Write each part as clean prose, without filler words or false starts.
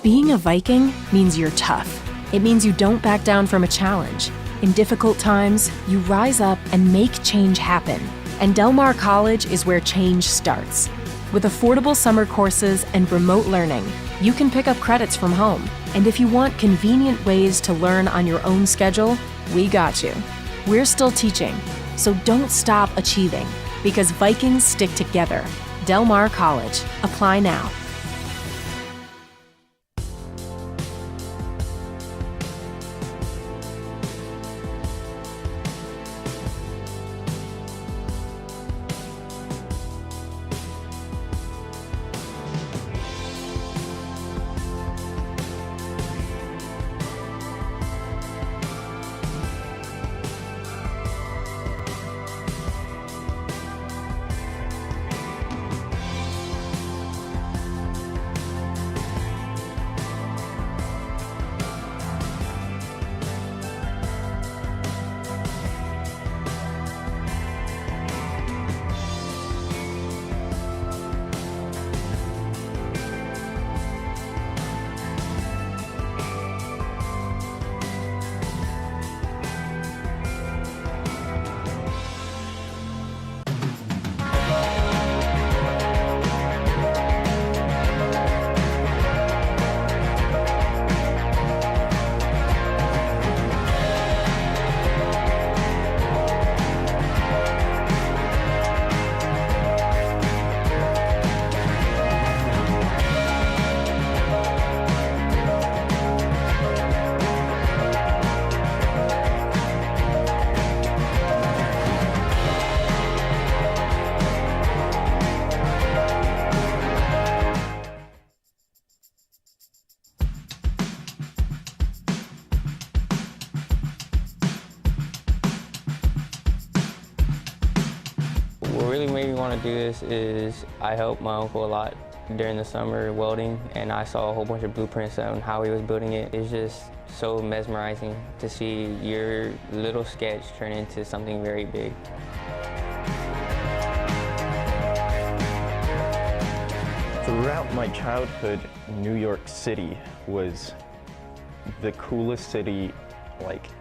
Being a Viking means you're tough. It means you don't back down from a challenge. In difficult times, you rise up and make change happen. And Del Mar College is where change starts. With affordable summer courses and remote learning, you can pick up credits from home. And if you want convenient ways to learn on your own schedule, we got you. We're still teaching, so don't stop achieving, because Vikings stick together. Del Mar College. Apply now. What really made me want to do this is I helped my uncle a lot during the summer welding, and I saw a whole bunch of blueprints on how he was building it. It's just so mesmerizing to see your little sketch turn into something very big. Throughout my childhood, New York City was the coolest city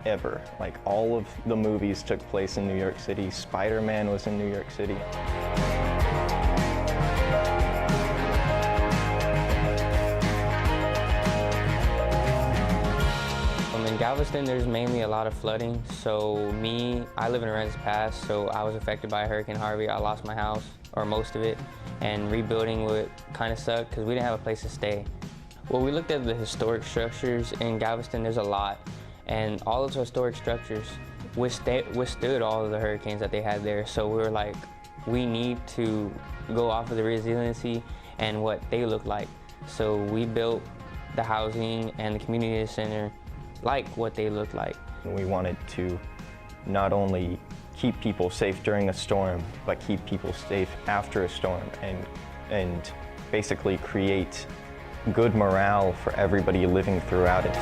ever. All of the movies took place in New York City. Spider-Man was in New York City. In Galveston, there's mainly a lot of flooding. So I live in Lorenz Pass, so I was affected by Hurricane Harvey. I lost my house, or most of it, and rebuilding would kind of suck because we didn't have a place to stay. Well, we looked at the historic structures in Galveston. There's a lot. And all those historic structures withstood all of the hurricanes that they had there. So we were like, we need to go off of the resiliency and what they look like. So we built the housing and the community center like what they look like. We wanted to not only keep people safe during a storm, but keep people safe after a storm, and basically create good morale for everybody living throughout it.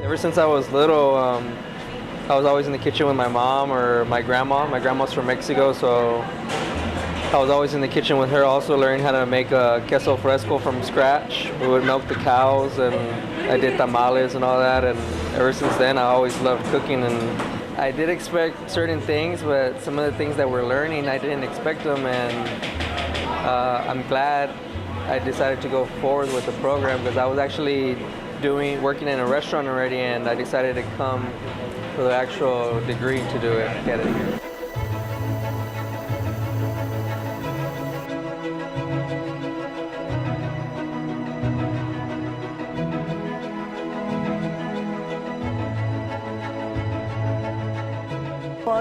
Ever since I was little, I was always in the kitchen with my mom or my grandma. My grandma's from Mexico, so I was always in the kitchen with her, also learning how to make a queso fresco from scratch. We would milk the cows, and I did tamales and all that, and ever since then I always loved cooking. And I did expect certain things, but some of the things that we're learning, I didn't expect them, and I'm glad I decided to go forward with the program, because I was actually working in a restaurant already, and I decided to come for the actual degree to do it, get it here.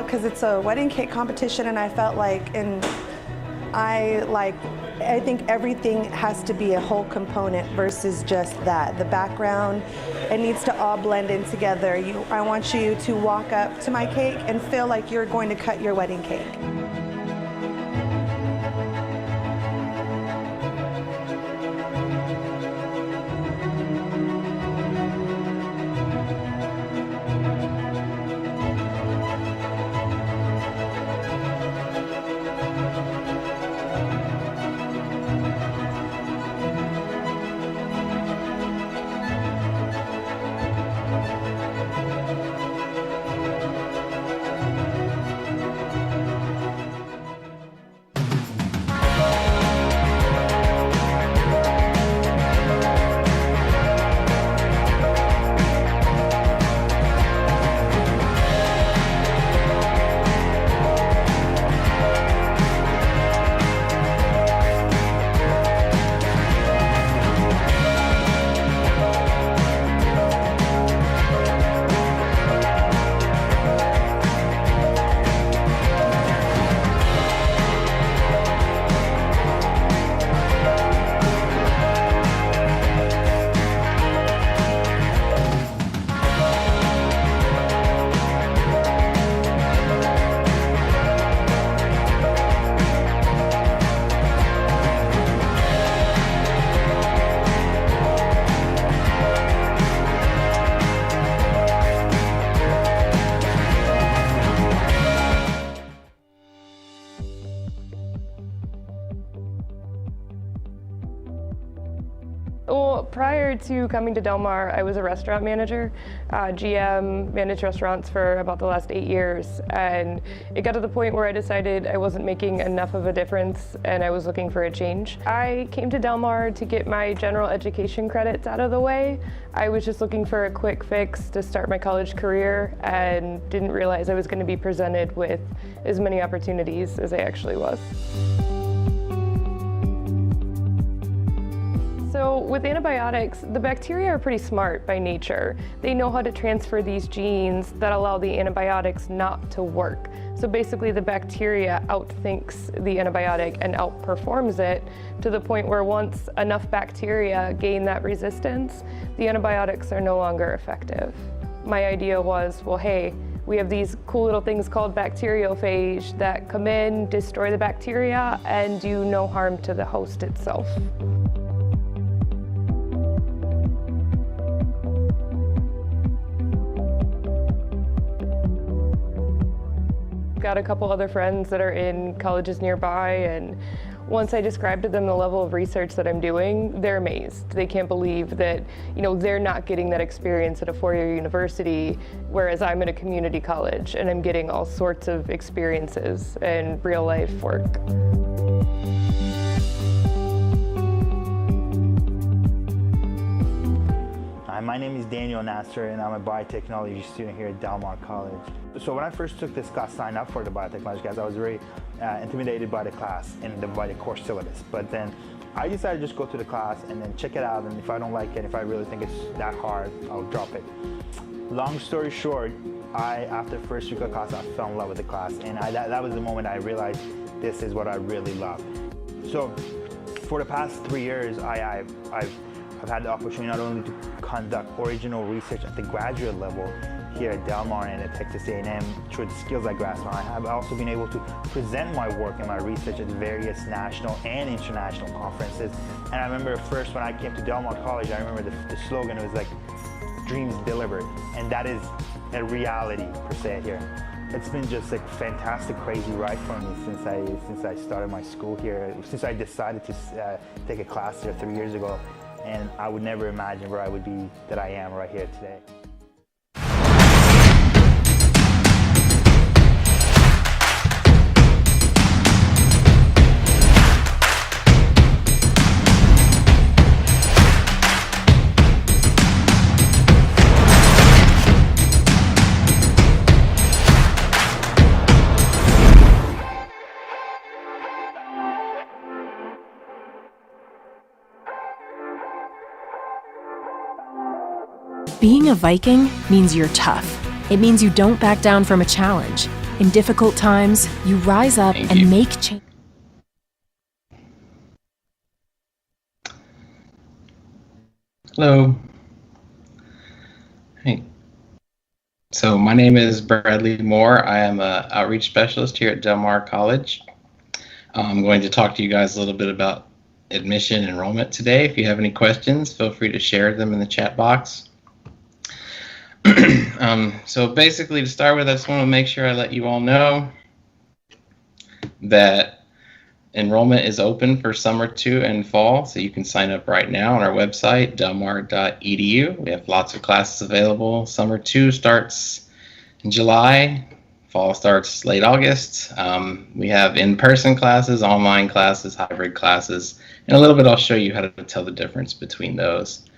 well, because it's a wedding cake competition, and I felt like, I think everything has to be a whole component versus just that. The background, it needs to all blend in together. I want you to walk up to my cake and feel like you're going to cut your wedding cake. Well, prior to coming to Del Mar, I was a restaurant manager, GM, managed restaurants for about the last 8 years. And it got to the point where I decided I wasn't making enough of a difference and I was looking for a change. I came to Del Mar to get my general education credits out of the way. I was just looking for a quick fix to start my college career and didn't realize I was going to be presented with as many opportunities as I actually was. So with antibiotics, the bacteria are pretty smart by nature. They know how to transfer these genes that allow the antibiotics not to work. So basically the bacteria outthinks the antibiotic and outperforms it to the point where once enough bacteria gain that resistance, the antibiotics are no longer effective. My idea was, well, hey, we have these cool little things called bacteriophage that come in, destroy the bacteria, and do no harm to the host itself. Got a couple other friends that are in colleges nearby, and once I described to them the level of research that I'm doing, they're amazed. They can't believe that, they're not getting that experience at a four-year university, whereas I'm at a community college and I'm getting all sorts of experiences and real-life work. Hi, my name is Daniel Nasser, and I'm a biotechnology student here at Del Mar College. So when I first took this class, signed up for the biotechnology class, I was very intimidated by the class and by the course syllabus. But then I decided to just go to the class and then check it out, and if I don't like it, if I really think it's that hard, I'll drop it. Long story short, after the first week of class, I fell in love with the class, and that was the moment I realized this is what I really love. So for the past 3 years, I've had the opportunity not only to conduct original research at the graduate level here at Del Mar and at Texas A&M through the skills I grasped. I have also been able to present my work and my research at various national and international conferences. And I remember first when I came to Del Mar College, I remember the slogan, it was like, dreams delivered. And that is a reality per se here. It's been just a fantastic, crazy ride for me since I started my school here, since I decided to take a class here 3 years ago. And I would never imagine where I would be that I am right here today. Being a Viking means you're tough. It means you don't back down from a challenge. In difficult times, you rise up and make change. Hello. Hey. So my name is Bradley Moore. I am an outreach specialist here at Del Mar College. I'm going to talk to you guys a little bit about admission enrollment today. If you have any questions, feel free to share them in the chat box. So basically, to start with, I just want to make sure I let you all know that enrollment is open for summer 2 and fall, so you can sign up right now on our website, delmar.edu. We have lots of classes available. Summer 2 starts in July. Fall starts late August. We have in-person classes, online classes, hybrid classes, and a little bit I'll show you how to tell the difference between those.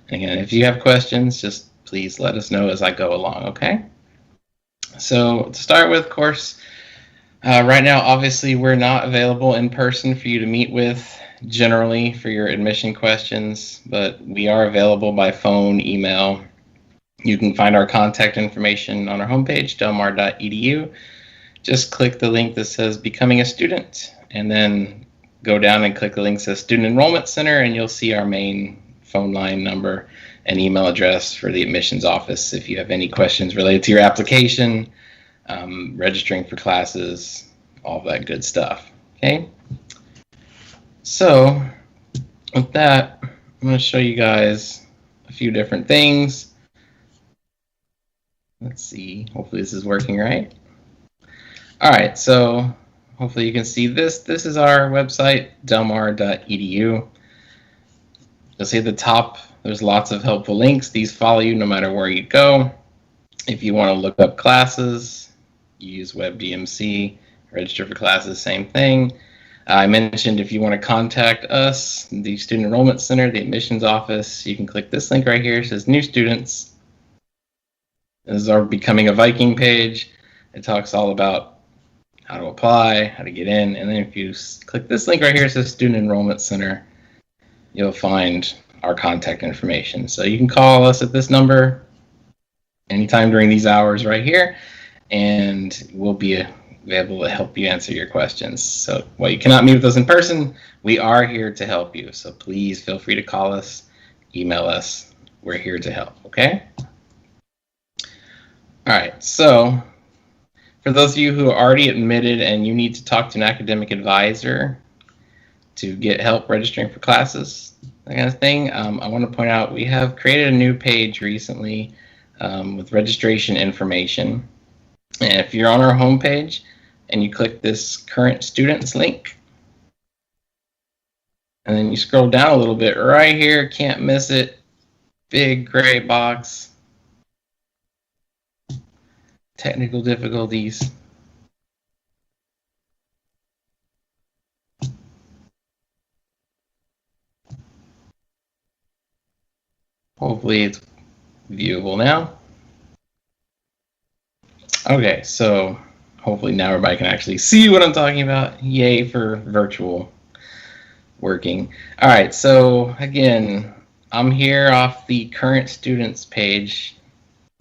And again, if you have questions, just please let us know as I go along, okay? So to start with, of course, right now, obviously, we're not available in person for you to meet with generally for your admission questions, but we are available by phone, email. You can find our contact information on our homepage, delmar.edu. Just click the link that says Becoming a Student, and then go down and click the link that says Student Enrollment Center, and you'll see our main phone line number and email address for the admissions office if you have any questions related to your application, registering for classes, all that good stuff. Okay, so with that, I'm going to show you guys a few different things. Let's see, hopefully this is working right. All right, so hopefully you can see this. This is our website, delmar.edu. You'll see at the top there's lots of helpful links. These follow you no matter where you go. If you want to look up classes, you use WebDMC. Register for classes, same thing. I mentioned if you want to contact us, the Student Enrollment Center, the admissions office, you can click this link right here. It says New Students. This is our Becoming a Viking page. It talks all about how to apply, how to get in, and then if you click this link right here, it says Student Enrollment Center, you'll find our contact information. So you can call us at this number anytime during these hours right here, and we'll be able to help you answer your questions. So while you cannot meet with us in person, we are here to help you. So please feel free to call us, email us. We're here to help, okay? All right, so for those of you who are already admitted and you need to talk to an academic advisor to get help registering for classes, that kind of thing, I want to point out we have created a new page recently with registration information. And if you're on our homepage and you click this Current Students link, and then you scroll down a little bit right here, can't miss it, big gray box, technical difficulties. Hopefully it's viewable now. Okay, so hopefully now everybody can actually see what I'm talking about. Yay for virtual working. All right, so again, I'm here off the Current Students page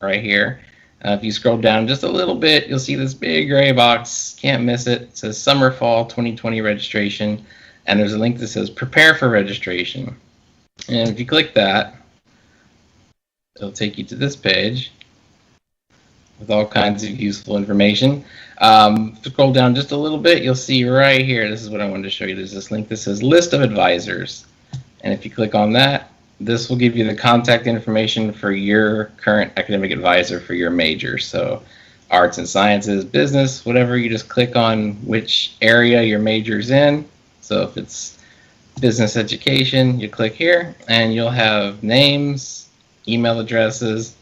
right here. If you scroll down just a little bit, you'll see this big gray box. Can't miss it. It says Summer Fall 2020 registration, and there's a link that says Prepare for Registration. And if you click that, it'll take you to this page with all kinds of useful information. Scroll down just a little bit, you'll see right here, this is what I wanted to show you. There's this link that says List of Advisors. And if you click on that, this will give you the contact information for your current academic advisor for your major. So arts and sciences, business, whatever, you just click on which area your major's in. So if it's business education, you click here and you'll have names, email addresses,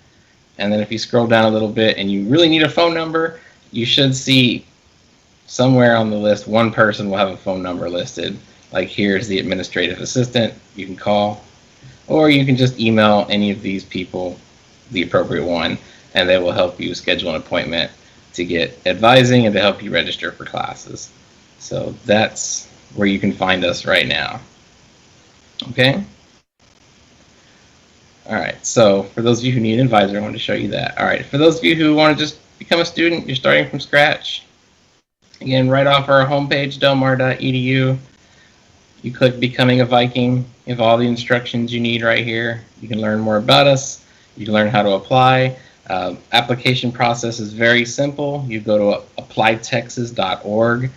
and then if you scroll down a little bit and you really need a phone number, you should see somewhere on the list one person will have a phone number listed. Like here's the administrative assistant, you can call, or you can just email any of these people, the appropriate one, and they will help you schedule an appointment to get advising and to help you register for classes. So that's where you can find us right now. Okay? All right, so for those of you who need an advisor, I want to show you that. All right, for those of you who want to just become a student, you're starting from scratch. Again, right off our homepage, delmar.edu, you click Becoming a Viking. You have all the instructions you need right here. You can learn more about us. You can learn how to apply. Application process is very simple. You go to applytexas.org,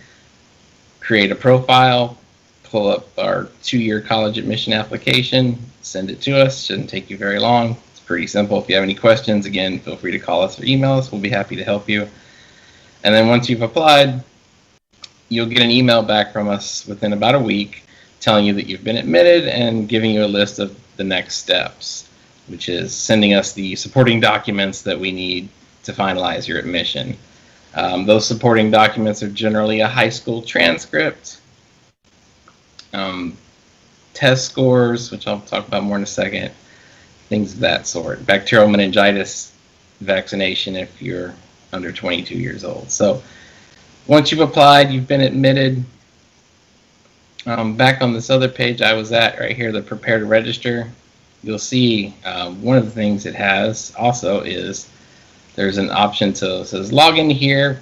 create a profile, pull up our 2-year college admission application, send it to us. Shouldn't take you very long. It's pretty simple. If you have any questions, again, feel free to call us or email us. We'll be happy to help you. And then once you've applied, you'll get an email back from us within about a week telling you that you've been admitted and giving you a list of the next steps, which is sending us the supporting documents that we need to finalize your admission. Those supporting documents are generally a high school transcript, test scores, which I'll talk about more in a second, things of that sort. Bacterial meningitis vaccination if you're under 22 years old. So once you've applied, you've been admitted. Back on this other page I was at right here, the prepare to register, you'll see one of the things it has also is there's an option to says log in here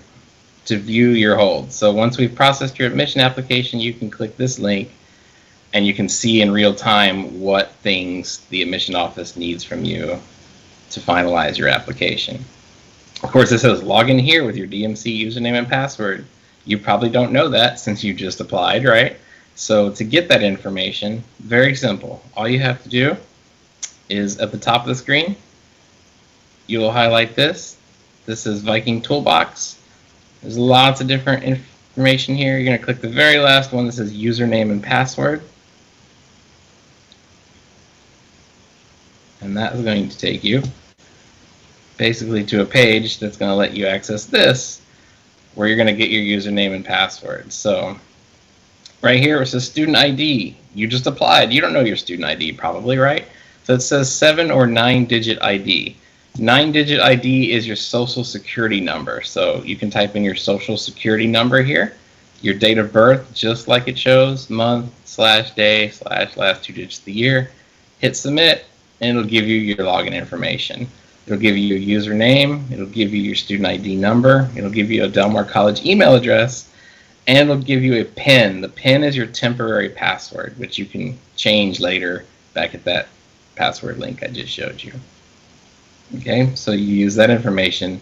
to view your hold. So once we've processed your admission application, you can click this link and you can see in real time what things the admission office needs from you to finalize your application. Of course, it says log in here with your DMC username and password. You probably don't know that since you just applied, right? So to get that information, very simple. All you have to do is at the top of the screen, you will highlight this. This is Viking Toolbox. There's lots of different information here. You're going to click the very last one that says username and password. And that is going to take you basically to a page that's going to let you access this, where you're going to get your username and password. So right here it says student ID. You just applied. You don't know your student ID probably, right? So it says 7 or 9-digit ID. 9-digit ID is your social security number. So you can type in your social security number here, your date of birth, just like it shows, month, /day, /last 2 digits of the year. Hit submit, and it'll give you your login information. It'll give you your username, it'll give you your student ID number, it'll give you a Del Mar College email address, and it'll give you a PIN. The PIN is your temporary password, which you can change later back at that password link I just showed you. Okay, so you use that information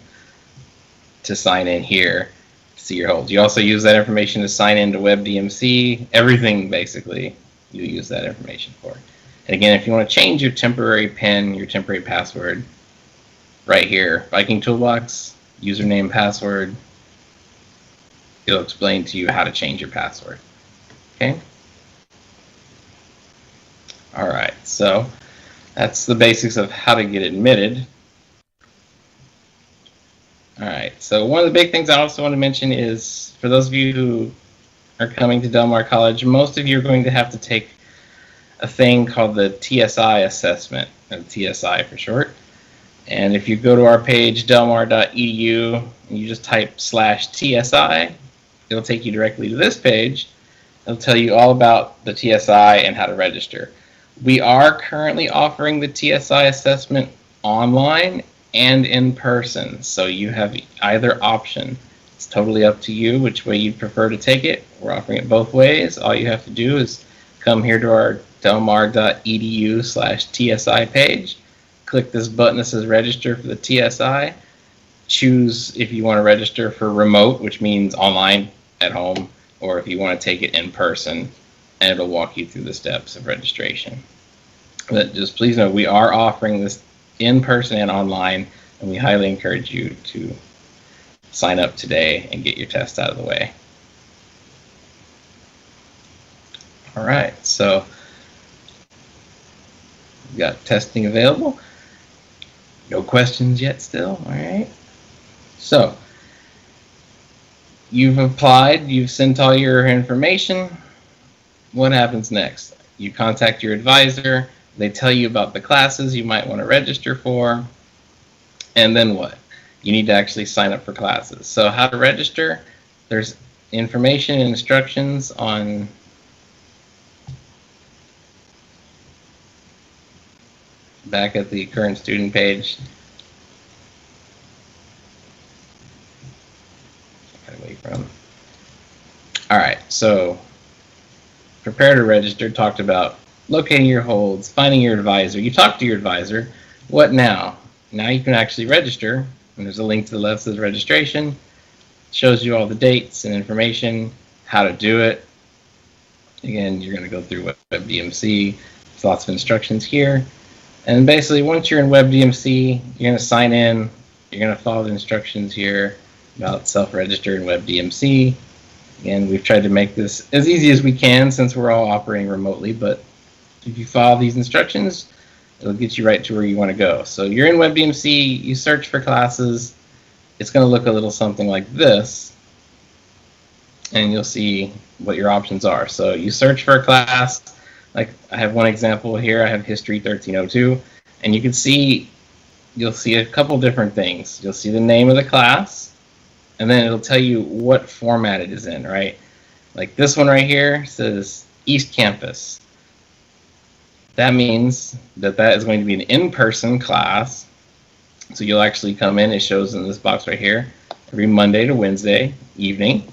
to sign in here to see your holds. You also use that information to sign into WebDMC, everything basically you use that information for. And again, if you want to change your temporary PIN, your temporary password, right here, Viking Toolbox, username, password, it'll explain to you how to change your password. Okay? All right, so that's the basics of how to get admitted. All right, so one of the big things I also want to mention is for those of you who are coming to Del Mar College, most of you are going to have to take a thing called the TSI assessment, or TSI for short. And if you go to our page, delmar.edu, and you just type /TSI, it'll take you directly to this page. It'll tell you all about the TSI and how to register. We are currently offering the TSI assessment online and in person, so you have either option. It's totally up to you which way you'd prefer to take it. We're offering it both ways. All you have to do is come here to our delmar.edu/TSI page, click this button that says register for the TSI, choose if you want to register for remote, which means online at home, or if you want to take it in person, and it'll walk you through the steps of registration. But just please know we are offering this in person and online, and we highly encourage you to sign up today and get your test out of the way. All right, so we've got testing available. No questions yet still, all right? So, you've applied, you've sent all your information. What happens next? You contact your advisor, they tell you about the classes you might want to register for, and then what? You need to actually sign up for classes. So how to register, there's information and instructions on back at the current student page. All right, so prepare to register talked about locating your holds, finding your advisor. You talk to your advisor. What now? Now you can actually register. And there's a link to the left that says registration. It shows you all the dates and information, how to do it. Again, you're going to go through WebDMC. There's lots of instructions here. And basically, once you're in WebDMC, you're going to sign in. You're going to follow the instructions here about self-register in WebDMC. Again, we've tried to make this as easy as we can since we're all operating remotely, but if you follow these instructions, it'll get you right to where you want to go. So you're in WebDMC, you search for classes. It's going to look a little something like this, and you'll see what your options are. So you search for a class. Like I have one example here. I have History 1302, and you can see, you'll see a couple different things. You'll see the name of the class, and then it'll tell you what format it is in, right? Like this one right here says East Campus. That means that that is going to be an in-person class. So you'll actually come in, it shows in this box right here, every Monday to Wednesday evening.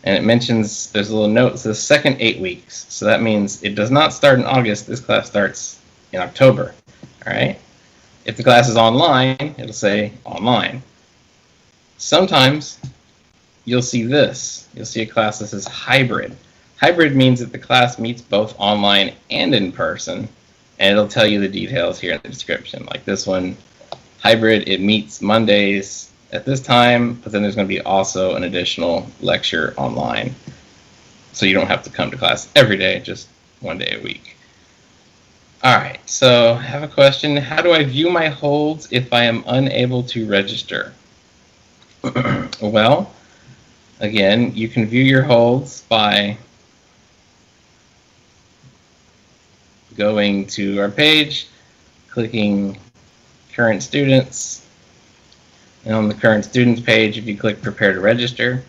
And it mentions, there's a little note, it says second 8 weeks. So that means it does not start in August, this class starts in October, all right? If the class is online, it'll say online. Sometimes you'll see this. You'll see a class that says hybrid. Hybrid means that the class meets both online and in person, and it'll tell you the details here in the description. Like this one, hybrid, it meets Mondays at this time, but then there's going to be also an additional lecture online. So you don't have to come to class every day, just one day a week. All right, so I have a question. How do I view my holds if I am unable to register? Well, again, you can view your holds by going to our page, clicking current students, and on the current students page, if you click prepare to register,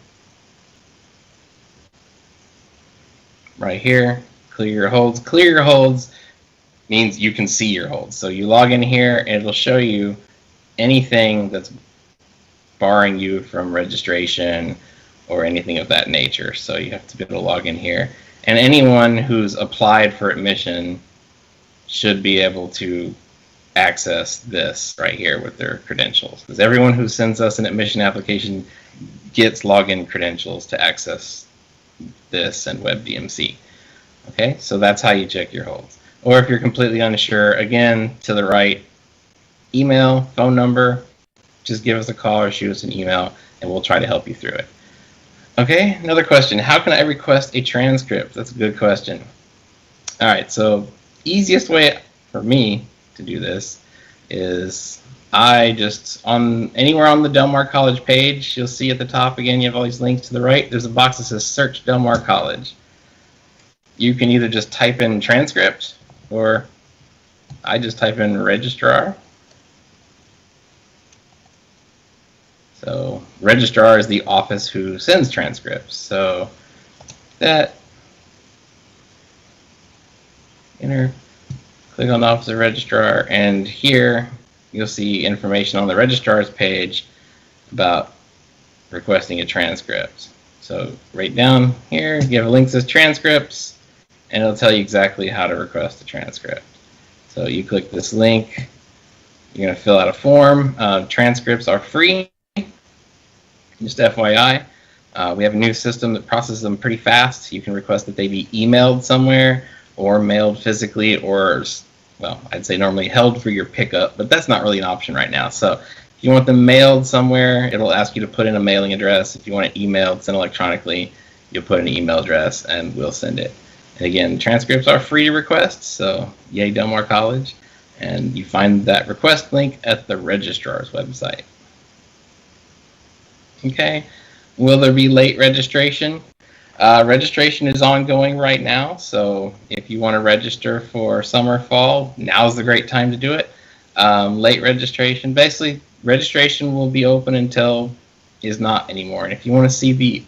right here, clear your holds. Clear your holds means you can see your holds. So you log in here and it'll show you anything that's barring you from registration or anything of that nature. So you have to be able to log in here. And anyone who's applied for admission should be able to access this right here with their credentials. Because everyone who sends us an admission application gets login credentials to access this and WebDMC. Okay, so that's how you check your holds. Or if you're completely unsure, again, to the right, email, phone number, just give us a call or shoot us an email and we'll try to help you through it. Okay, another question. How can I request a transcript? That's a good question. All right, so easiest way for me to do this is I just, on anywhere on the Del Mar College page, you'll see at the top again, you have all these links to the right, there's a box that says search Del Mar College. You can either just type in transcript or I just type in registrar. So registrar is the office who sends transcripts. So that, enter, click on the office of registrar, and here you'll see information on the registrar's page about requesting a transcript. So right down here, you have a link that says transcripts, and it'll tell you exactly how to request a transcript. So you click this link, you're going to fill out a form. Transcripts are free. Just FYI, we have a new system that processes them pretty fast. You can request that they be emailed somewhere or mailed physically, or, well, I'd say normally held for your pickup, but that's not really an option right now. So if you want them mailed somewhere, it'll ask you to put in a mailing address. If you want it emailed, sent electronically, you'll put an email address and we'll send it. And again, transcripts are free to request, so yay Del Mar College. And you find that request link at the registrar's website. Okay, will there be late registration? Registration is ongoing right now, so if you want to register for summer, fall, now's the great time to do it. Late registration, basically registration will be open until is not anymore. And if you want to see the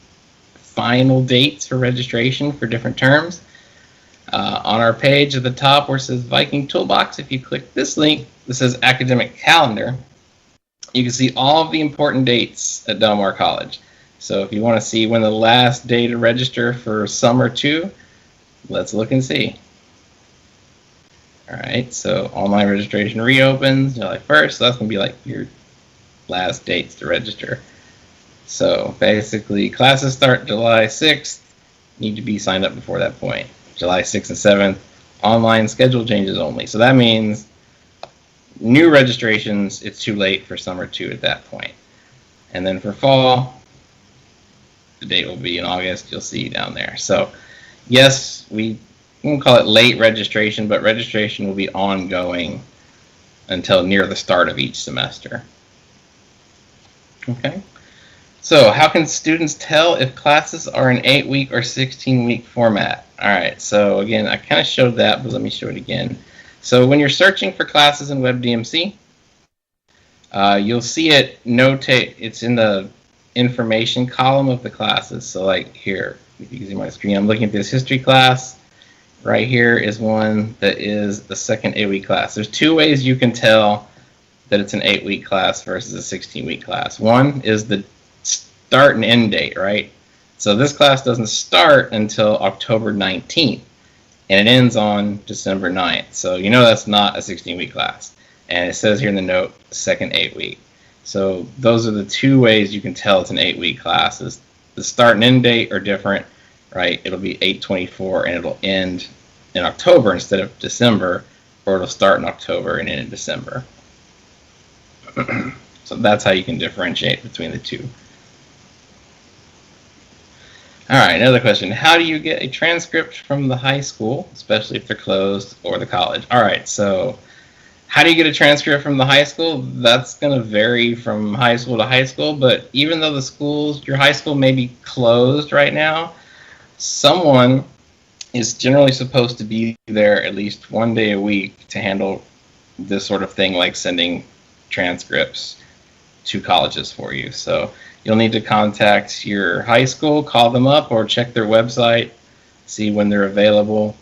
final dates for registration for different terms, on our page at the top where it says Viking Toolbox, if you click this link that says Academic Calendar, you can see all of the important dates at Del Mar College. So if you want to see when the last day to register for summer 2, let's look and see. All right, so online registration reopens July 1st. So that's going to be like your last dates to register. So basically, classes start July 6th. Need to be signed up before that point. July 6th and 7th, online schedule changes only. So that means new registrations, it's too late for summer 2 at that point. And then for fall, the date will be in August. You'll see down there. So yes, we won't call it late registration, but registration will be ongoing until near the start of each semester. Okay. So how can students tell if classes are an 8-week or 16-week format? All right, so again, I kind of showed that, but let me show it again. So when you're searching for classes in WebDMC, you'll see it notate, it's in the information column of the classes. So like here, if you can see my screen, I'm looking at this history class. Right here is one that is the second 8-week class. There's 2 ways you can tell that it's an 8-week class versus a 16-week class. One is the start and end date, right? So this class doesn't start until October 19th, and it ends on December 9th. So you know that's not a 16-week class. And it says here in the note, second 8-week. So those are the 2 ways you can tell it's an 8-week class. Is the start and end date are different, right? It'll be 8/24 and it'll end in October instead of December, or it'll start in October and end in December. So that's how you can differentiate between the 2. All right, another question. How do you get a transcript from the high school, especially if they're closed, or the college? All right, so how do you get a transcript from the high school? That's going to vary from high school to high school, but even though the schools, your high school may be closed right now, someone is generally supposed to be there at least 1 day a week to handle this sort of thing, like sending transcripts to colleges for you. So you'll need to contact your high school, call them up, or check their website, see when they're available.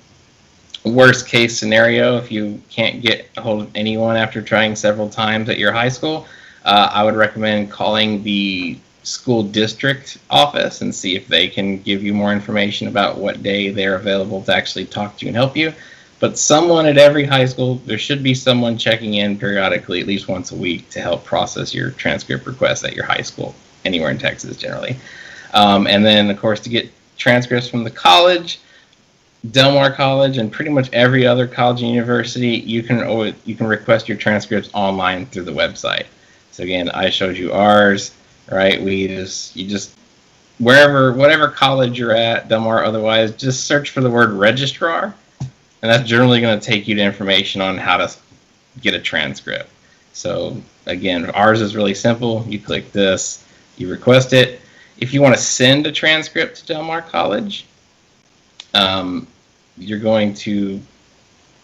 Worst case scenario, if you can't get a hold of anyone after trying several times at your high school, I would recommend calling the school district office and see if they can give you more information about what day they're available to actually talk to you and help you. But someone at every high school, there should be someone checking in periodically, at least once a week, to help process your transcript requests at your high school, anywhere in Texas generally. And then, of course, to get transcripts from the college, Del Mar College, and pretty much every other college and university, you can request your transcripts online through the website. So again, I showed you ours, right? You just whatever college you're at, Del Mar otherwise, just search for the word registrar, and that's generally going to take you to information on how to get a transcript. So again, ours is really simple. You click this, you request it. If you want to send a transcript to Del Mar College,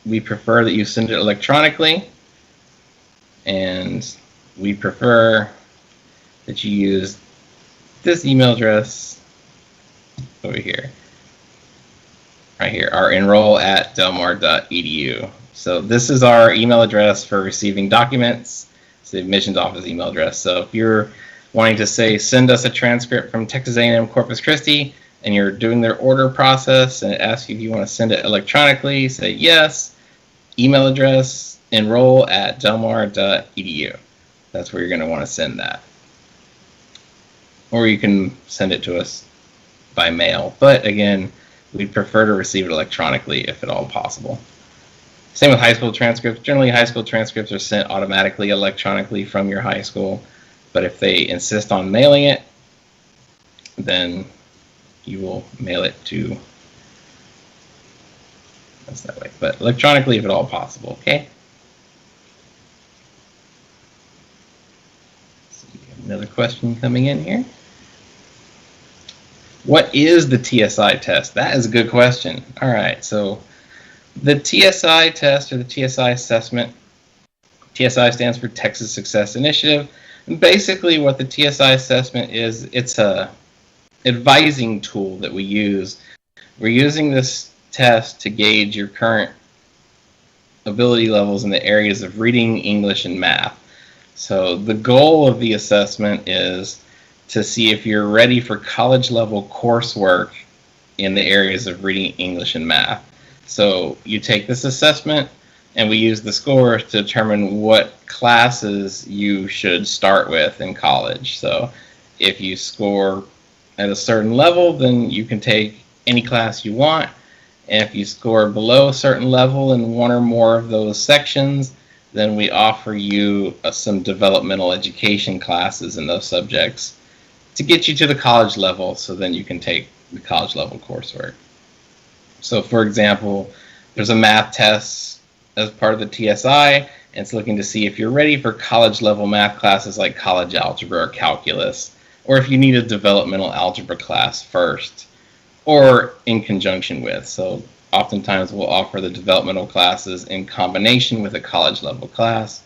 we prefer that you send it electronically, and we prefer that you use this email address over here, right here, our enroll@delmar.edu. So this is our email address for receiving documents. It's the admissions office email address. So if you're wanting to say, send us a transcript from Texas A&M Corpus Christi, and you're doing their order process, and it asks you if you want to send it electronically, say yes, email address, enroll@delmar.edu. That's where you're going to want to send that. Or you can send it to us by mail. But again, we'd prefer to receive it electronically if at all possible. Same with high school transcripts. Generally, high school transcripts are sent automatically electronically from your high school. But if they insist on mailing it, then you will mail it to us that way. But electronically if at all possible, okay? Let's see, another question coming in here. What is the TSI test? That is a good question. All right, so the TSI test, or the TSI assessment, TSI stands for Texas Success Initiative. And basically what the TSI assessment is, it's a advising tool that we use. We're using this test to gauge your current ability levels in the areas of reading, English, and math. So the goal of the assessment is to see if you're ready for college level coursework in the areas of reading, English, and math. So you take this assessment, and we use the scores to determine what classes you should start with in college. So if you score at a certain level, then you can take any class you want. And if you score below a certain level in one or more of those sections, then we offer you some developmental education classes in those subjects to get you to the college level, so then you can take the college level coursework. So for example, there's a math test as part of the TSI, and it's looking to see if you're ready for college level math classes like college algebra or calculus, or if you need a developmental algebra class first, or in conjunction with. So oftentimes we'll offer the developmental classes in combination with a college level class,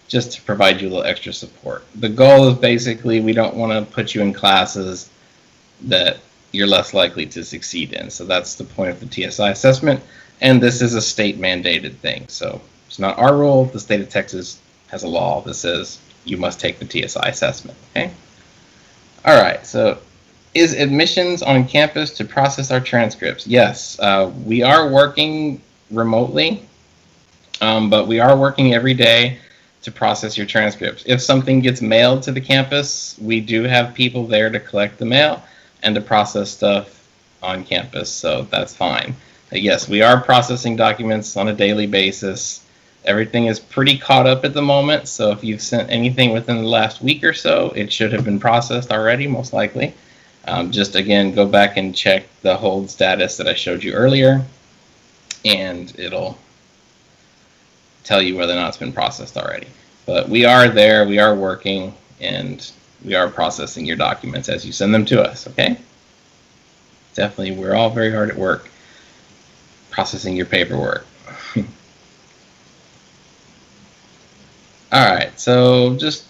just to provide you a little extra support. The goal is basically we don't want to put you in classes that you're less likely to succeed in. So that's the point of the TSI assessment. And this is a state mandated thing. So it's not our rule. The state of Texas has a law that says you must take the TSI assessment. Okay. All right. So is admissions on campus to process our transcripts? Yes. We are working remotely, but we are working every day to process your transcripts. If something gets mailed to the campus, we do have people there to collect the mail and to process stuff on campus, so that's fine. Yes, we are processing documents on a daily basis. Everything is pretty caught up at the moment, so if you've sent anything within the last week or so, it should have been processed already, most likely. Just again, go back and check the hold status that I showed you earlier, and it'll tell you whether or not it's been processed already. But we are there, we are working, and we are processing your documents as you send them to us, okay? Definitely, we're all very hard at work processing your paperwork. All right, so just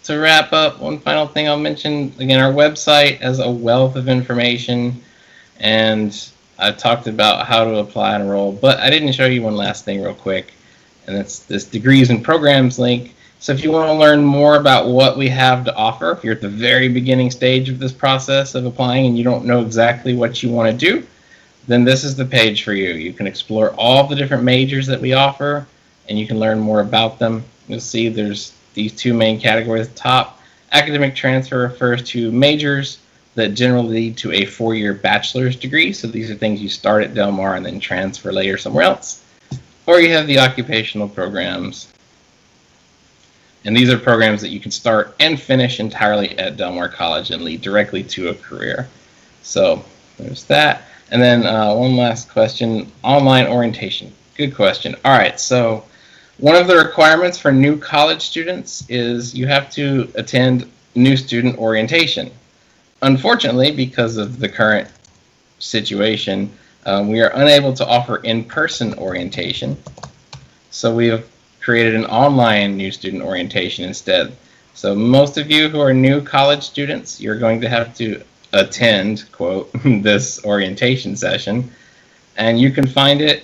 to wrap up, one final thing I'll mention. Again, our website has a wealth of information, and I talked about how to apply and enroll, but I didn't show you one last thing real quick, and that's this degrees and programs link. So if you want to learn more about what we have to offer, if you're at the very beginning stage of this process of applying and you don't know exactly what you want to do, then this is the page for you. You can explore all the different majors that we offer, and you can learn more about them. You'll see there's these two main categories at the top. Academic transfer refers to majors that generally lead to a 4-year bachelor's degree. So these are things you start at Del Mar and then transfer later somewhere else. Or you have the occupational programs. And these are programs that you can start and finish entirely at Del Mar College and lead directly to a career. So there's that. And then one last question, online orientation. Good question. All right, so one of the requirements for new college students is you have to attend new student orientation. Unfortunately, because of the current situation, we are unable to offer in-person orientation. So we have created an online new student orientation instead. So most of you who are new college students, you're going to have to attend, quote, this orientation session. And you can find it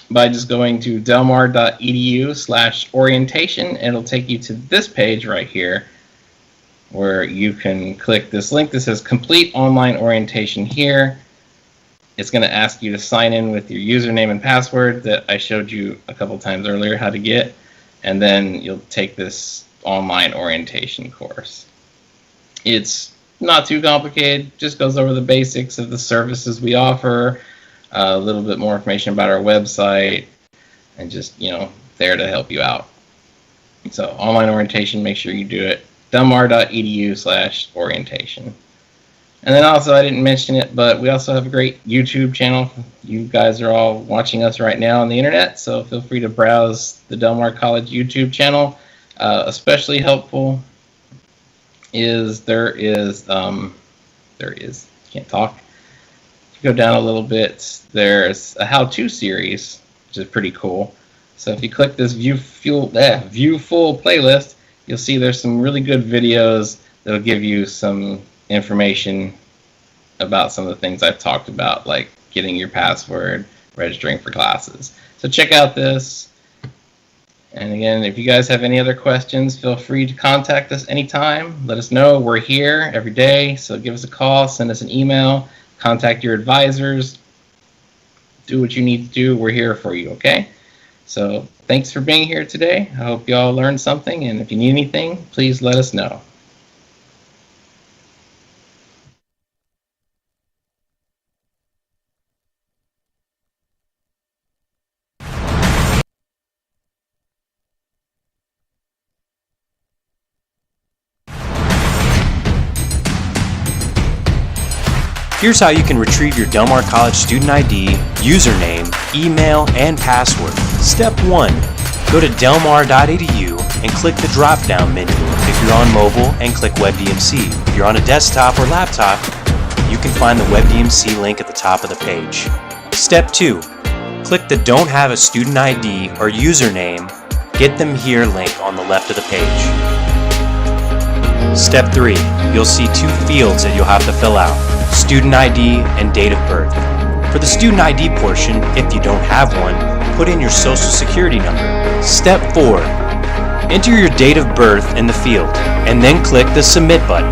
by just going to delmar.edu/orientation. It'll take you to this page right here where you can click this link that says complete online orientation here. It's going to ask you to sign in with your username and password that I showed you a couple times earlier how to get, and then you'll take this online orientation course. It's not too complicated, just goes over the basics of the services we offer, a little bit more information about our website, and just, there to help you out. So online orientation, make sure you do it. delmar.edu/orientation. And then also, I didn't mention it, but we also have a great YouTube channel. You guys are all watching us right now on the internet, so feel free to browse the Del Mar College YouTube channel. Especially helpful is can't talk. If you go down a little bit, there's a how-to series, which is pretty cool. So if you click this view full playlist, you'll see there's some really good videos that'll give you some information about some of the things I've talked about, like getting your password, registering for classes. So check out this. And again, if you guys have any other questions, feel free to contact us anytime. Let us know. We're here every day, so give us a call, send us an email, contact your advisors, do what you need to do. We're here for you, okay? So thanks for being here today. I hope you all learned something, and if you need anything, please let us know. Here's how you can retrieve your Del Mar College student ID, username, email, and password. Step 1. Go to delmar.edu and click the drop-down menu if you're on mobile and click WebDMC. If you're on a desktop or laptop, you can find the WebDMC link at the top of the page. Step 2. Click the Don't Have a Student ID or Username, Get Them Here link on the left of the page. Step 3. You'll see 2 fields that you'll have to fill out. Student ID and date of birth. For the student ID portion, if you don't have one, put in your social security number. Step 4. Enter your date of birth in the field, and then click the Submit button.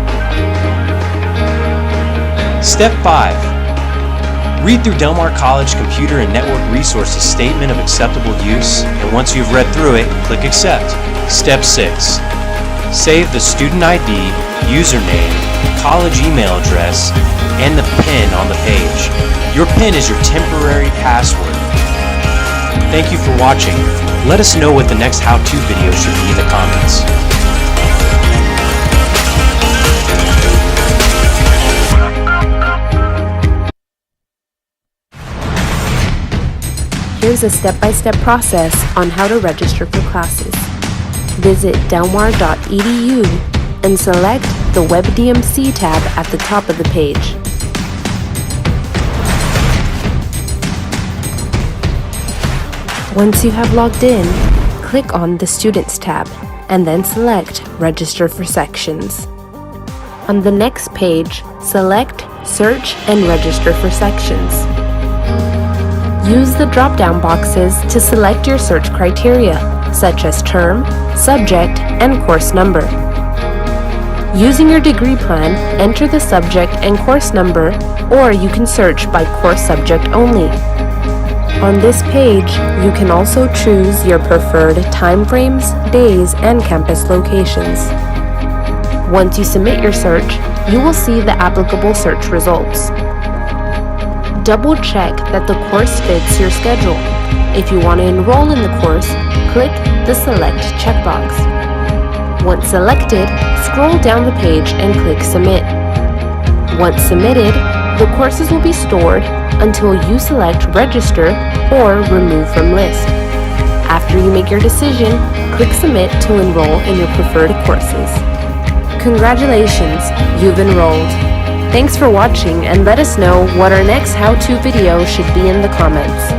Step 5. Read through Del Mar College Computer and Network Resources Statement of Acceptable Use, and once you've read through it, click Accept. Step 6. Save the student ID, username, college email address, and the PIN on the page. Your PIN is your temporary password. Thank you for watching. Let us know what the next how-to video should be in the comments. Here's a step-by-step process on how to register for classes. Visit delmar.edu and select the WebDMC tab at the top of the page. Once you have logged in, click on the Students tab and then select Register for Sections. On the next page, select Search and Register for Sections. Use the drop-down boxes to select your search criteria, such as term, subject, and course number. Using your degree plan, enter the subject and course number, or you can search by course subject only. On this page, you can also choose your preferred timeframes, days, and campus locations. Once you submit your search, you will see the applicable search results. Double check that the course fits your schedule. If you want to enroll in the course, click the Select checkbox. Once selected, scroll down the page and click Submit. Once submitted, the courses will be stored until you select Register or Remove from List. After you make your decision, click Submit to enroll in your preferred courses. Congratulations, you've enrolled. Thanks for watching, and let us know what our next how-to video should be in the comments.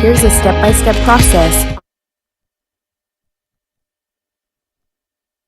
Here's a step-by-step process